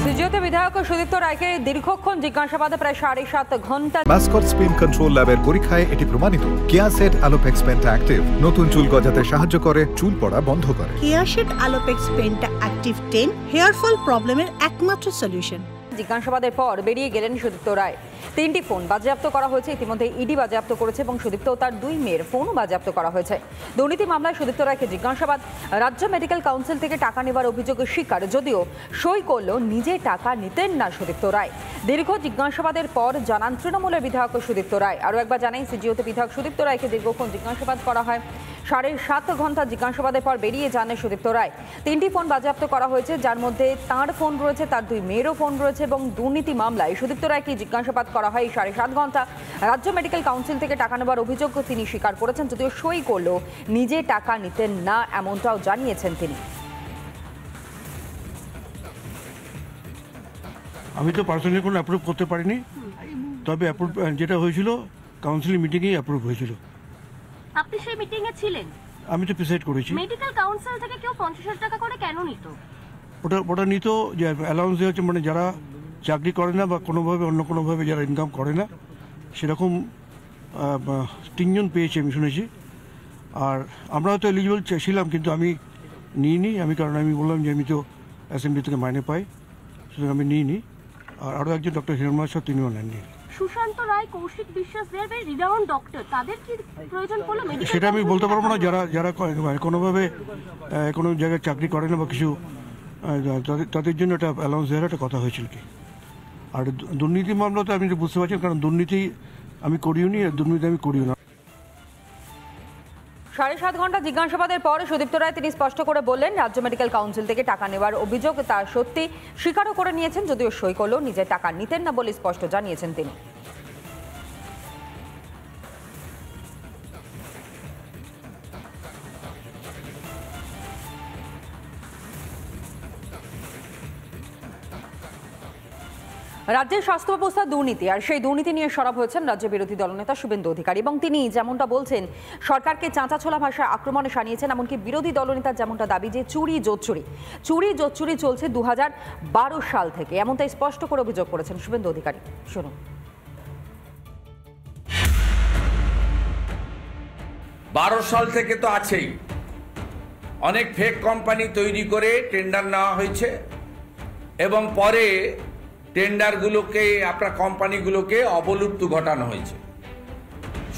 সিজিওতে বিধায়ক সুদীপ্ত রায়কে দীর্ঘক্ষণ জিজ্ঞাসাবাদে প্রায় 7.5 ঘন্টা। মাস্কট স্পিন কন্ট্রোল ল্যাবের পরীক্ষায় এটি প্রমাণিত। কেয়াসেট আলোপেক্স পেন্টা অ্যাক্টিভ নতুন চুল গজাতে সাহায্য করে, চুল পড়া বন্ধ করে। Keya Seth alopex penta active 10 hair fall প্রবলেমের একমাত্র সলিউশন। জিজ্ঞাসাবাদের পর বেরিয়ে গেলেন সুদীপ্ত রায়। 3টি ফোন বাজেয়াপ্ত করা হয়েছে, ইতিমধ্যে ইডি বাজেয়াপ্ত করেছে এবং সুদীপ্ত ও তার 2 মেয়ের ফোনও বাজেয়াপ্ত করা হয়েছে। দুর্নীতি মামলায় সুদীপ্ত রায়কে জিজ্ঞাসাবাদ। রাজ্য মেডিকেল কাউন্সিল থেকে টাকা নেবার অভিযোগ স্বীকার, যদিও সই করলেও নিজে টাকা নিতেন না সুদীপ্ত রায়। দীর্ঘ জিজ্ঞাসাবাদের পর জানান তৃণমূলের বিধায়ক সুদীপ্ত রায়। আরও একবার জানাই, সিজিওতে বিধায়ক সুদীপ্ত রায়কে দীর্ঘক্ষণ জিজ্ঞাসাবাদ করা হয়। 7.5 ঘন্টা জিজ্ঞাসাবাদের পর বেরিয়ে যান সুদীপ্ত রায়। 3টি ফোন বাজেয়াপ্ত করা হয়েছে, যার মধ্যে তাঁর ফোন রয়েছে, তার 2 মেয়েরও ফোন রয়েছে এবং দুর্নীতি মামলায় সুদীপ্ত রায়কে জিজ্ঞাসাবাদ করা হয় 7.5 ঘন্টা। রাজ্য মেডিকেল কাউন্সিল থেকে টাকা নেবার অভিযোগ তিনি স্বীকার করেছেন, যদিও সই করলেও নিজে টাকা নিতেন না, এমনটাও জানিয়েছেন তিনি। আমি তো পার্সোনালি কোনো অ্যাপ্রুভ করতে পারিনি, তবে যেটা হয়েছিল কাউন্সিল মিটিংয়েই অ্যাপ্রুভ হয়েছিল। আপনি সেই মিটিং এ ছিলেন? আমি তো প্রিসাইড করেছি। মেডিকেল কাউন্সিল থেকে কেউ 50,000 টাকা করে কেন নিত? ওটা নিত যে অ্যালাউন্স দেওয়া হচ্ছে, মানে যারা চাকরি করে না বা কোনোভাবে অন্য কোনোভাবে যারা ইনকাম করে না, সেরকম 3 জন পেয়েছে আমি শুনেছি। আর আমরা হয়তো এলিজিবল ছিলাম, কিন্তু আমি নিইনি। কারণ আমি বললাম যে আমি তো অ্যাসেম্বলি থেকে মাইনে পাই, সুতরাং আমি নিইনি। আর আরও একজন ডক্টর হিরণময় স্যার, তিনিও নেননি। সুশান্ত রায়, কৌশিক বিশ্বাস, দেয়ার ভেরি রিনাউন্ড ডক্টর, তাদের কি প্রয়োজন পড়লো মেডিকেল? সেটা আমি বলতে পারবো না। যারা কোনোভাবে কোনো জায়গায় চাকরি করে না বা কিছু, তাদের জন্য একটা অ্যালাউন্স দেওয়ার একটা কথা হয়েছিল কি। আর দুর্নীতি মামলা তো আমি বুঝতে পারছি, কারণ দুর্নীতি আমি করিও নি, আর দুর্নীতি আমি করিও না। 7.5 ঘন্টা জিজ্ঞাসাবাদের পর সুদীপ্ত রায় তিনি স্পষ্ট করে বললেন, রাজ্য মেডিকেল কাউন্সিল থেকে টাকা নেওয়ার অভিযোগ তা সত্যি, স্বীকারও করে নিয়েছেন, যদিও সই করলেও নিজে টাকা নিতেন না বলে স্পষ্ট জানিয়েছেন তিনি। রাজ্যের স্বাস্থ্য ব্যবস্থা দুর্নীতি, আর সেই দুর্নীতি নিয়ে সরব হয়েছেন রাজ্য বিরোধী দলনেতা শুভেন্দু অধিকারী এবং তিনি যেমনটা বলছেন, সরকারকে চাঁচাছোলা ভাষায় আক্রমণে শানিয়েছেন। এমনকি বিরোধী দলনেতা যেমনটা দাবি যে চুরি জোচ্চুরি চলছে 2012 সাল থেকে, এমনটাই স্পষ্ট করে অভিযোগ করেছেন শুভেন্দু অধিকারী। শুনুন। 12 সাল থেকে তো আছেই, অনেক ফেক কোম্পানি তৈরি করে টেন্ডার নেওয়া হয়েছে এবং পরে টেন্ডারগুলোকে, আপনার কোম্পানিগুলোকে অবলুপ্ত ঘটানো হয়েছে।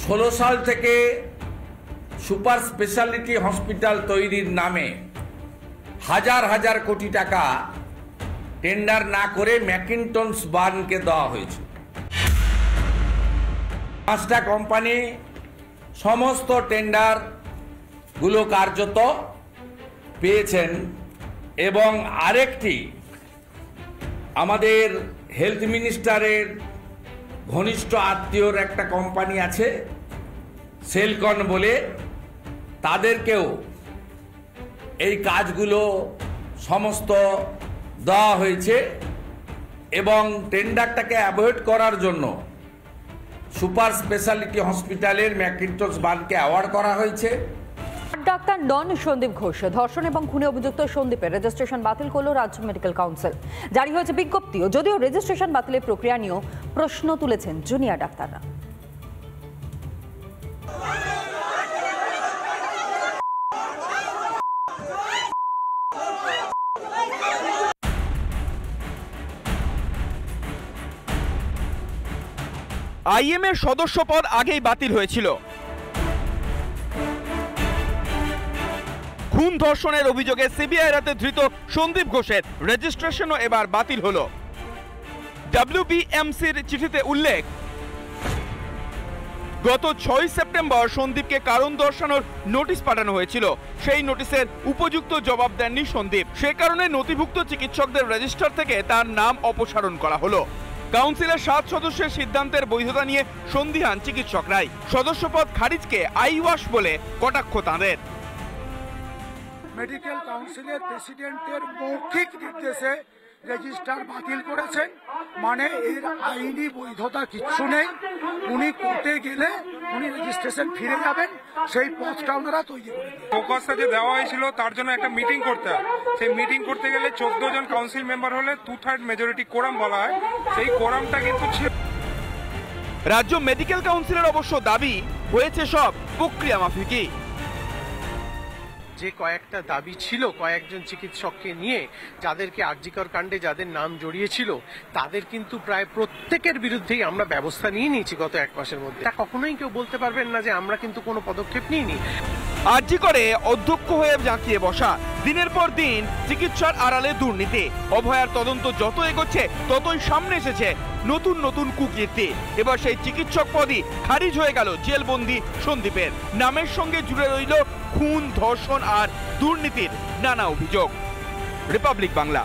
16 সাল থেকে সুপার স্পেশালিটি হসপিটাল তৈরির নামে হাজার কোটি টাকা টেন্ডার না করে ম্যাকিন্টনস বার্নকে দেওয়া হয়েছে। 5টা কোম্পানি সমস্ত টেন্ডারগুলো কার্যত পেয়েছেন এবং আরেকটি আমাদের হেলথ মিনিস্টারের ঘনিষ্ঠ আত্মীয়র একটা কোম্পানি আছে সেলকন বলে, তাদেরকেও এই কাজগুলো সমস্ত দেওয়া হয়েছে এবং টেন্ডারটাকে অ্যাভয়েড করার জন্য সুপার স্পেশালিটি হসপিটালের ম্যাকিন্টস বার্নকে অ্যাওয়ার্ড করা হয়েছে। ডাক্তার নন সন্দীপ ঘোষ ধর্ষণ এবং খুনে অভিযুক্ত সন্দীপের রেজিস্ট্রেশন বাতিল করল রাজ্য মেডিকেল কাউন্সিল। জারি হয়েছে বিজ্ঞপ্তিও, যদিও রেজিস্ট্রেশন বাতিলের প্রক্রিয়া নিয়েও প্রশ্ন তুলেছেন জুনিয়র ডাক্তাররা। আইএম এর সদস্য পদ আগেই বাতিল হয়েছিল। খুন ধর্ষণের অভিযোগে সিবিআই রাতে ধৃত সন্দীপ ঘোষের রেজিস্ট্রেশনও এবার বাতিল হলো। WBMCর চিঠিতে উল্লেখ, গত 6 সেপ্টেম্বর সন্দীপকে কারণ দর্শানোর নোটিশ পাঠানো হয়েছিল। সেই নোটিশের উপযুক্ত জবাব দেননি সন্দীপ, সে কারণে নথিভুক্ত চিকিৎসকদের রেজিস্টার থেকে তার নাম অপসারণ করা হলো। কাউন্সিলের 7 সদস্যের সিদ্ধান্তের বৈধতা নিয়ে সন্দিহান চিকিৎসকরাই। সদস্যপদ খারিজকে আইওয়াশ বলে কটাক্ষ তাঁদের। মেডিকেল কাউন্সিলের প্রেসিডেন্টের মৌখিক নির্দেশে রেজিস্টার বাতিল করেছেন, মানে এর আইনি বৈধতা কিচ্ছু নেই। উনি কোর্টে গেলে উনি রেজিস্ট্রেশন ফিরে যাবেন, সেই পথটা ওনারা তৈরি করে দিন। ফোকাসটা যে দেওয়া হয়েছিল তার জন্য একটা মিটিং করতে হয়, সেই মিটিং করতে গেলে 14 জন কাউন্সিল মেম্বার হলে 2/3 মেজরিটি কোরাম বলা হয়, সেই কোরামটা কিন্তু ছিল। রাজ্য মেডিকেল কাউন্সিলের অবশ্য দাবি হয়েছে সব প্রক্রিয়া মাফিকই। যে কয়েকটা দাবি ছিল কয়েকজন চিকিৎসককে নিয়ে, যাদেরকে আরজিকর কাণ্ডে যাদের নাম জড়িয়েছিল, তাদের কিন্তু প্রায় প্রত্যেকের বিরুদ্ধেই আমরা ব্যবস্থা নিয়ে নিয়েছি গত 1 মাসের মধ্যে। তা কখনোই কেউ বলতে পারবেন না যে আমরা কিন্তু কোনো পদক্ষেপ নিইনি। আরজি করে অধ্যক্ষ হয়ে জাঁকিয়ে বসা, দিনের পর দিন চিকিৎসার আড়ালে দুর্নীতি, অভয়ার তদন্ত যত এগোচ্ছে ততই সামনে এসেছে নতুন নতুন কুকীর্তি। এবার সেই চিকিৎসক পদই খারিজ হয়ে গেল জেলবন্দি সন্দীপের। নামের সঙ্গে জুড়ে রইল খুন, ধর্ষণ আর দুর্নীতির নানা অভিযোগ। রিপাবলিক বাংলা।